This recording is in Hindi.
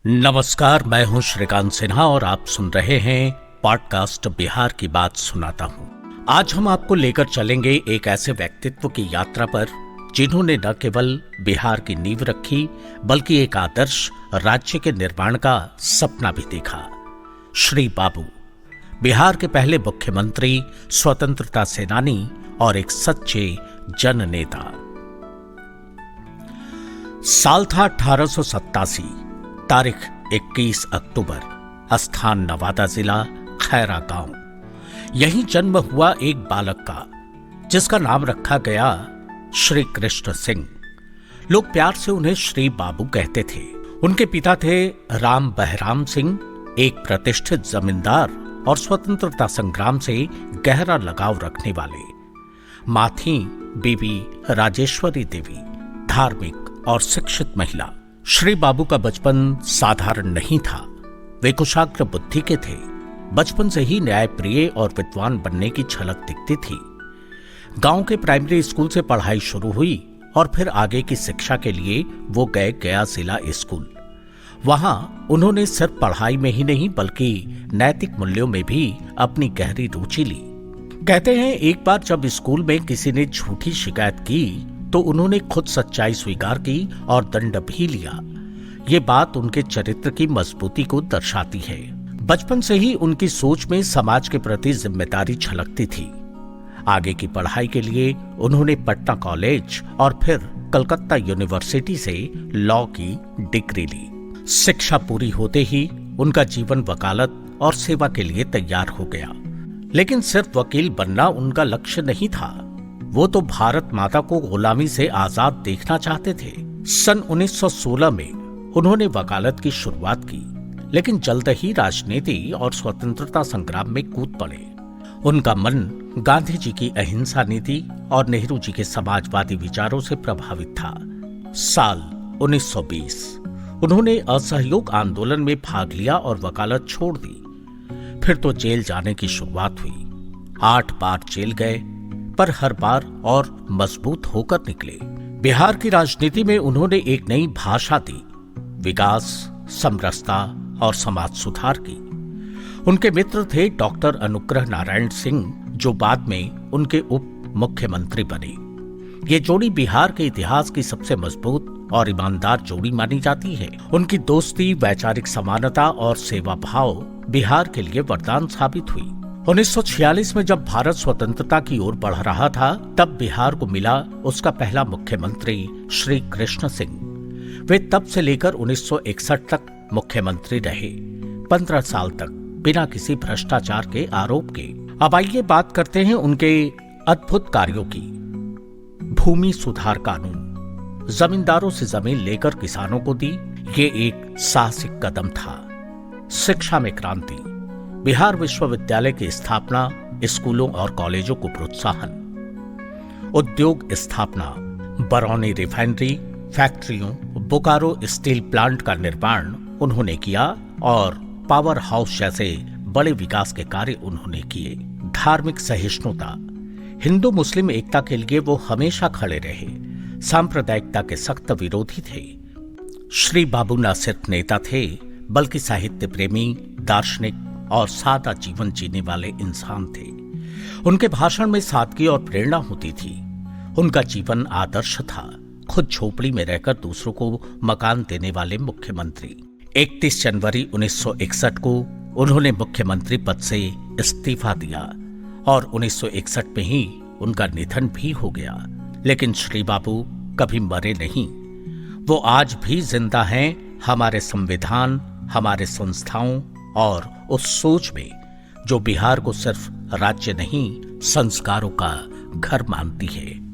नमस्कार, मैं हूं श्रीकांत सिन्हा और आप सुन रहे हैं पॉडकास्ट बिहार की बात सुनाता हूं। आज हम आपको लेकर चलेंगे एक ऐसे व्यक्तित्व की यात्रा पर जिन्होंने न केवल बिहार की नींव रखी बल्कि एक आदर्श राज्य के निर्माण का सपना भी देखा। श्री बाबू बिहार के पहले मुख्यमंत्री, स्वतंत्रता सेनानी और एक सच्चे जननेता। साल था 1887, तारीख 21 अक्टूबर, स्थान नवादा जिला, खैरा गांव। यहीं जन्म हुआ एक बालक का जिसका नाम रखा गया श्री कृष्ण सिंह। लोग प्यार से उन्हें श्री बाबू कहते थे। उनके पिता थे राम बहराम सिंह, एक प्रतिष्ठित जमींदार और स्वतंत्रता संग्राम से गहरा लगाव रखने वाले। मां थी बीबी राजेश्वरी देवी, धार्मिक और शिक्षित महिला। श्री बाबू का बचपन साधारण नहीं था। वे कुशाग्र बुद्धि के थे। बचपन से ही न्यायप्रिय और विद्वान बनने की झलक दिखती थी। गांव के प्राइमरी स्कूल से पढ़ाई शुरू हुई और फिर आगे की शिक्षा के लिए वो गए गया जिला स्कूल। वहां उन्होंने सिर्फ पढ़ाई में ही नहीं बल्कि नैतिक मूल्यों में भी अपनी गहरी रुचि ली। कहते हैं एक बार जब स्कूल में किसी ने झूठी शिकायत की तो उन्होंने खुद सच्चाई स्वीकार की और दंड भी लिया। ये बात उनके चरित्र की मजबूती को दर्शाती है। बचपन से ही उनकी सोच में समाज के प्रति जिम्मेदारी झलकती थी। आगे की पढ़ाई के लिए उन्होंने पटना कॉलेज और फिर कलकत्ता यूनिवर्सिटी से लॉ की डिग्री ली। शिक्षा पूरी होते ही उनका जीवन वकालत और सेवा के लिए तैयार हो गया। लेकिन सिर्फ वकील बनना उनका लक्ष्य नहीं था। वो तो भारत माता को गुलामी से आजाद देखना चाहते थे। सन 1916 में उन्होंने वकालत की शुरुआत की, लेकिन जल्द ही राजनीति और स्वतंत्रता संग्राम में कूद पड़े। उनका मन गांधी जी की अहिंसा नीति और नेहरू जी के समाजवादी विचारों से प्रभावित था। साल 1920 उन्होंने असहयोग आंदोलन में भाग लिया और वकालत छोड़ दी। फिर तो जेल जाने की शुरुआत हुई। 8 बार जेल गए, पर हर बार और मजबूत होकर निकले। बिहार की राजनीति में उन्होंने एक नई भाषा दी, विकास, समरसता और समाज सुधार की। उनके मित्र थे डॉक्टर अनुग्रह नारायण सिंह, जो बाद में उनके उप मुख्यमंत्री बने। ये जोड़ी बिहार के इतिहास की सबसे मजबूत और ईमानदार जोड़ी मानी जाती है। उनकी दोस्ती, वैचारिक समानता और सेवा भाव बिहार के लिए वरदान साबित हुई। 1946 में जब भारत स्वतंत्रता की ओर बढ़ रहा था, तब बिहार को मिला उसका पहला मुख्यमंत्री श्री कृष्ण सिंह। वे तब से लेकर 1961 तक मुख्यमंत्री रहे, 15 साल तक बिना किसी भ्रष्टाचार के आरोप के। अब आइए बात करते हैं उनके अद्भुत कार्यों की। भूमि सुधार कानून, जमींदारों से जमीन लेकर किसानों को दी, ये एक साहसिक कदम था। शिक्षा में क्रांति, बिहार विश्वविद्यालय की स्थापना, स्कूलों और कॉलेजों को प्रोत्साहन। उद्योग स्थापना, बरौनी रिफाइनरी, फैक्ट्रियों, बोकारो स्टील प्लांट का निर्माण उन्होंने किया और पावर हाउस जैसे बड़े विकास के कार्य उन्होंने किए। धार्मिक सहिष्णुता, हिंदू मुस्लिम एकता के लिए वो हमेशा खड़े रहे। सांप्रदायिकता के सख्त विरोधी थे। श्री बाबू न सिर्फ नेता थे बल्कि साहित्य प्रेमी, दार्शनिक और सादा जीवन जीने वाले इंसान थे। उनके भाषण में सादगी और प्रेरणा होती थी। उनका जीवन आदर्श था। खुद झोपड़ी में रहकर दूसरों को मकान देने वाले मुख्यमंत्री। 31 जनवरी 1961 को उन्होंने मुख्यमंत्री पद से इस्तीफा दिया और 1961 में ही उनका निधन भी हो गया। लेकिन श्री बाबू कभी मरे नहीं। वो आज भी जिंदा हैं हमारे संविधान, हमारे संस्थाओं और उस सोच में जो बिहार को सिर्फ राज्य नहीं, संस्कारों का घर मानती है।